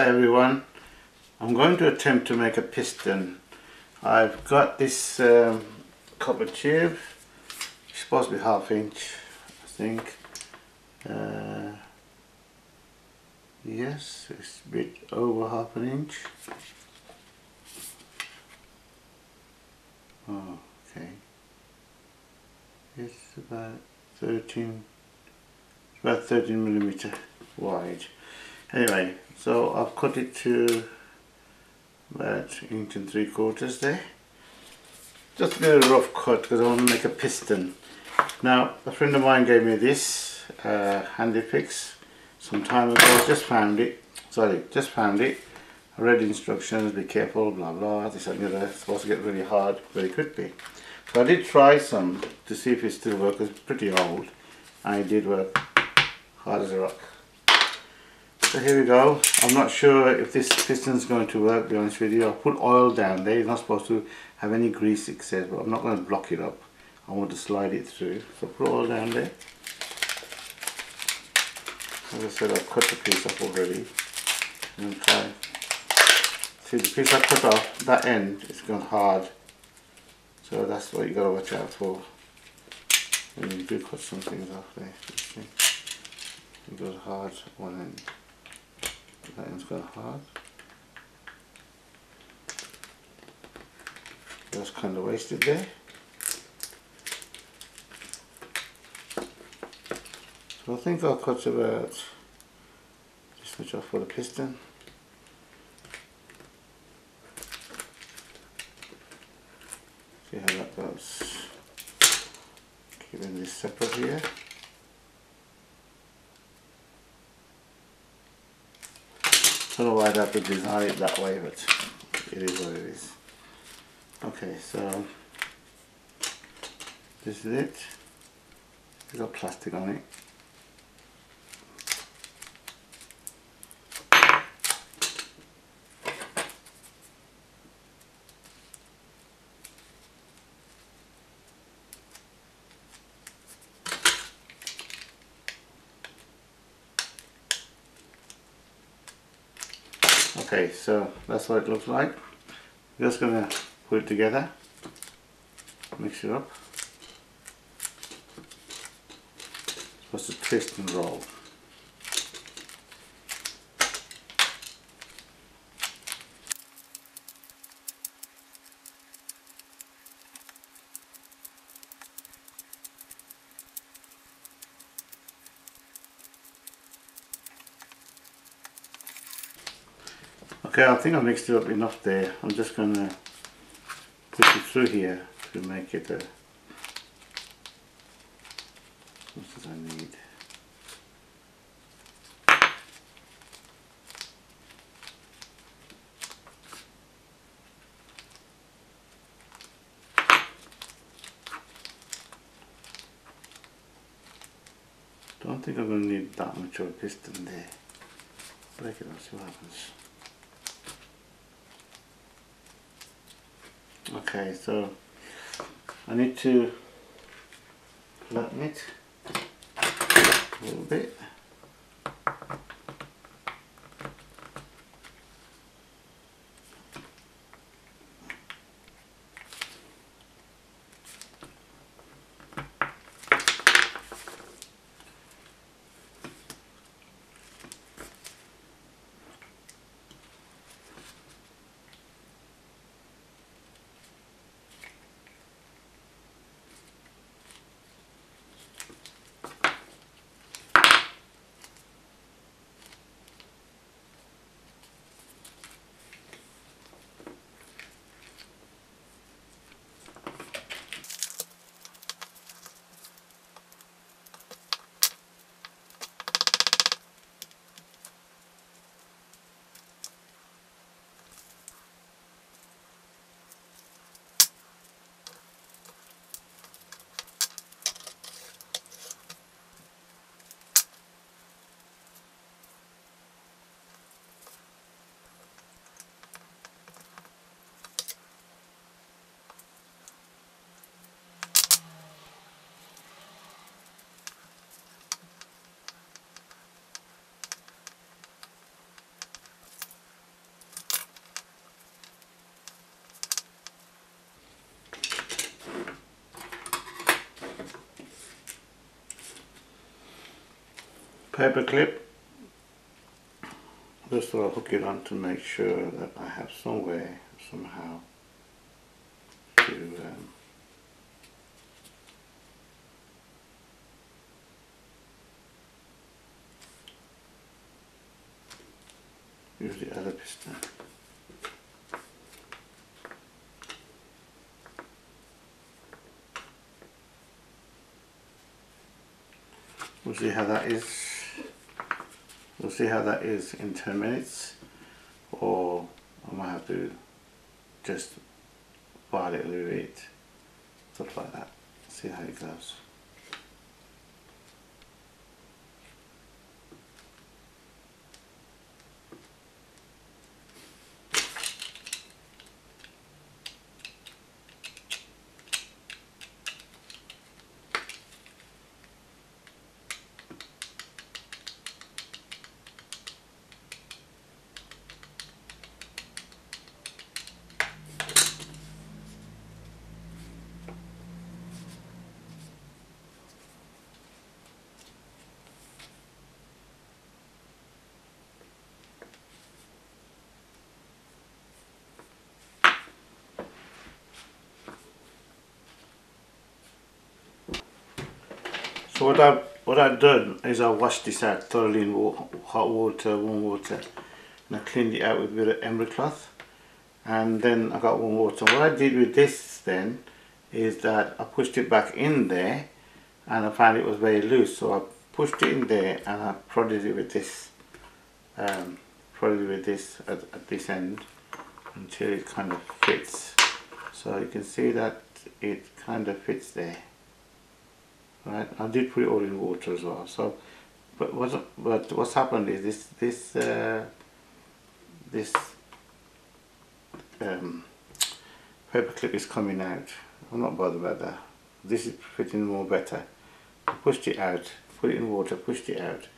everyone, I'm going to attempt to make a piston. I've got this copper tube. It's supposed to be ½ inch, I think. Yes, it's a bit over ½ inch. Oh, okay. It's about 13 millimeter wide. Anyway, so I've cut it to about 1.75 inches there. Just a bit of a rough cut because I want to make a piston. Now, a friend of mine gave me this handy fix some time ago. Just found it. I read the instructions, be careful, blah blah, this and the other. It's supposed to get really hard very quickly. So I did try some to see if it still works. It's pretty old and it did work hard as a rock. So here we go. I'm not sure if this piston is going to work, to be honest with you. I put oil down there. It's not supposed to have any grease, it says, but I'm not going to block it up. I want to slide it through. So put oil down there. As I said, I've cut the piece off already. And try. See, the piece I cut off, that end is gone hard. So that's what you got to watch out for when you do cut some things off there. It goes hard one end. That end's gone hard. That's kind of wasted there. So I think I'll cut about this much off for the piston. See how that goes. Keeping this separate here. I don't know why I'd have to design it that way, but it is what it is. Okay, so this is it. It's got plastic on it. Okay, so that's what it looks like. I'm just going to put it together, mix it up. Supposed to twist and roll. Okay, I think I mixed it up enough there. I'm just going to put it through here to make it as much as I need. Don't think I'm going to need that much of a piston there. Break it up, see what happens. Okay, so I need to flatten it a little bit. paper clip. Just sort of hook it on to make sure that I have somewhere, somehow, to use the other piston. We'll see how that is. We'll see how that is in 10 minutes, or I might have to just file it a little bit, stuff like that. See how it goes. So what I've done is I washed this out thoroughly in hot water, warm water, and I cleaned it out with a bit of emery cloth, and then I got warm water. What I did with this then is that I pushed it back in there, and I found it was very loose, so I pushed it in there and I prodded it with this, at this end until it kind of fits. So you can see that it kind of fits there. Right, I did put it all in water as well. So, but what's happened is this paper clip is coming out. I'm not bothered about that. This is fitting more better. I pushed it out, put it in water, pushed it out,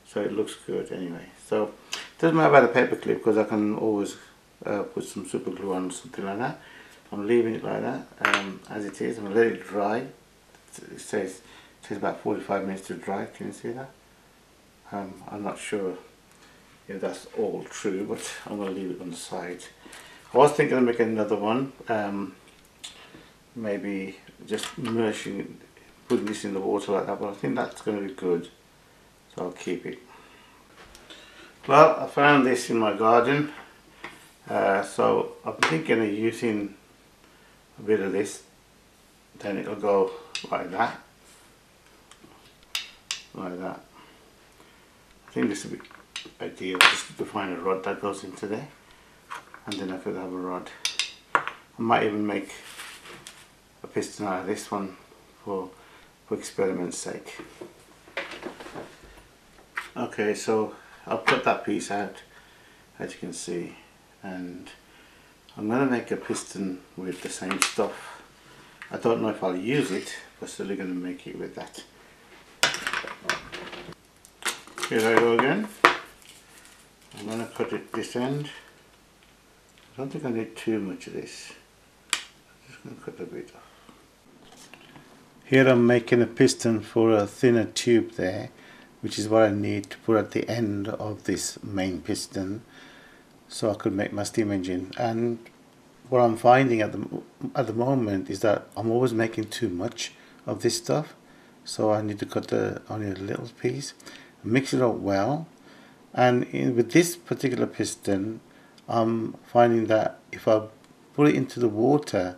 so it looks good anyway. So it doesn't matter about the paper clip because I can always put some super glue on or something like that. I'm leaving it like that as it is. I'm gonna let it dry. It says it takes about 45 minutes to dry. Can you see that? I'm not sure if that's all true, but I'm going to leave it on the side. I was thinking of making another one, maybe just immersing, putting this in the water like that, but I think that's going to be good, so I'll keep it. Well, I found this in my garden, so I'm thinking of using a bit of this, then it'll go like that. Like that. I think this would be ideal, just to find a rod that goes into there, and then I could have a rod. I might even make a piston out of this one for experiment's sake. Okay, so I'll put that piece out, as you can see, and I'm going to make a piston with the same stuff. I don't know if I'll use it, but still going to make it with that. Here I go again. I'm going to cut it this end. I don't think I need too much of this. I'm just going to cut a bit off. Here I'm making a piston for a thinner tube there, which is what I need to put at the end of this main piston, so I could make my steam engine. And what I'm finding at the moment is that I'm always making too much of this stuff, so I need to cut only a little piece, mix it up well. And with this particular piston, I'm finding that if I put it into the water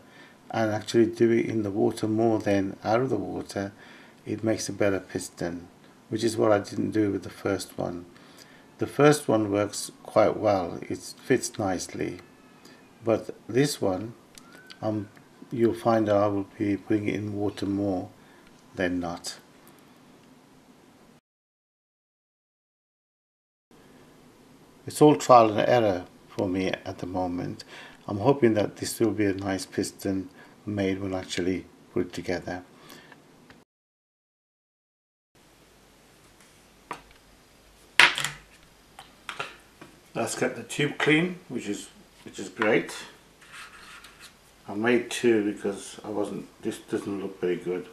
and actually do it in the water more than out of the water, it makes a better piston, which is what I didn't do with the first one. The first one works quite well, it fits nicely, but this one, you'll find that I will be putting it in water more than not. It's all trial and error for me at the moment. I'm hoping that this will be a nice piston made when I actually put it together. Let's get the tube clean, which is great. I made two because this doesn't look very good.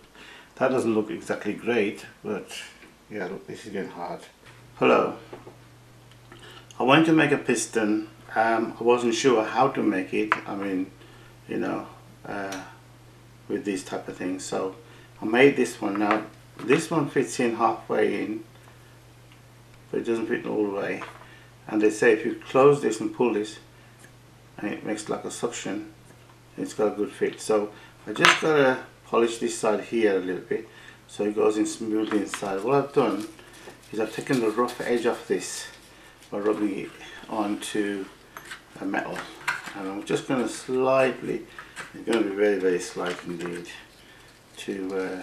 That doesn't look exactly great, but yeah, look, this is getting hard. Hello. I wanted to make a piston. I wasn't sure how to make it. I mean, you know, with these type of things. So I made this one. Now this one fits in halfway in, but it doesn't fit all the way. And they say if you close this and pull this, and it makes like a suction, it's got a good fit. So I just gotta polish this side here a little bit so it goes in smoothly inside. What I've done is I've taken the rough edge off this by rubbing it onto a metal, and I'm just going to slightly, it's going to be very, very slight indeed, to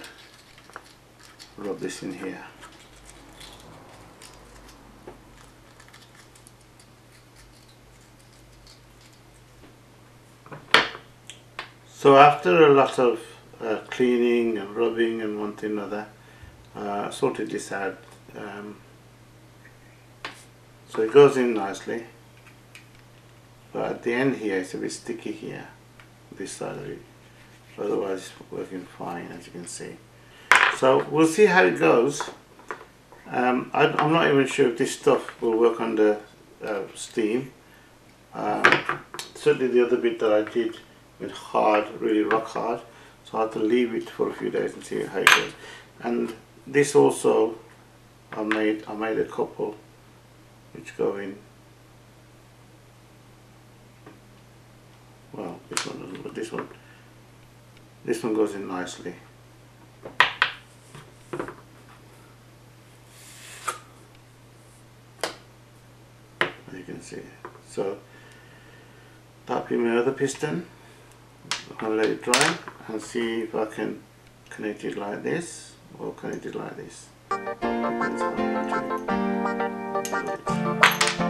rub this in here. So after a lot of cleaning and rubbing and one thing or another, sorted this out. So it goes in nicely, but at the end here it's a bit sticky here, this side of it. Otherwise it's working fine, as you can see. So we'll see how it goes. I'm not even sure if this stuff will work under steam. Certainly the other bit that I did with hard, really rock hard, so I have to leave it for a few days and see how it goes. And this also, I made a couple which go in. Well, this one doesn't, but this one goes in nicely. As you can see. So that'll be my other piston. I'll let it dry and see if I can connect it like this or connect it like this. Depends on how I want to do it.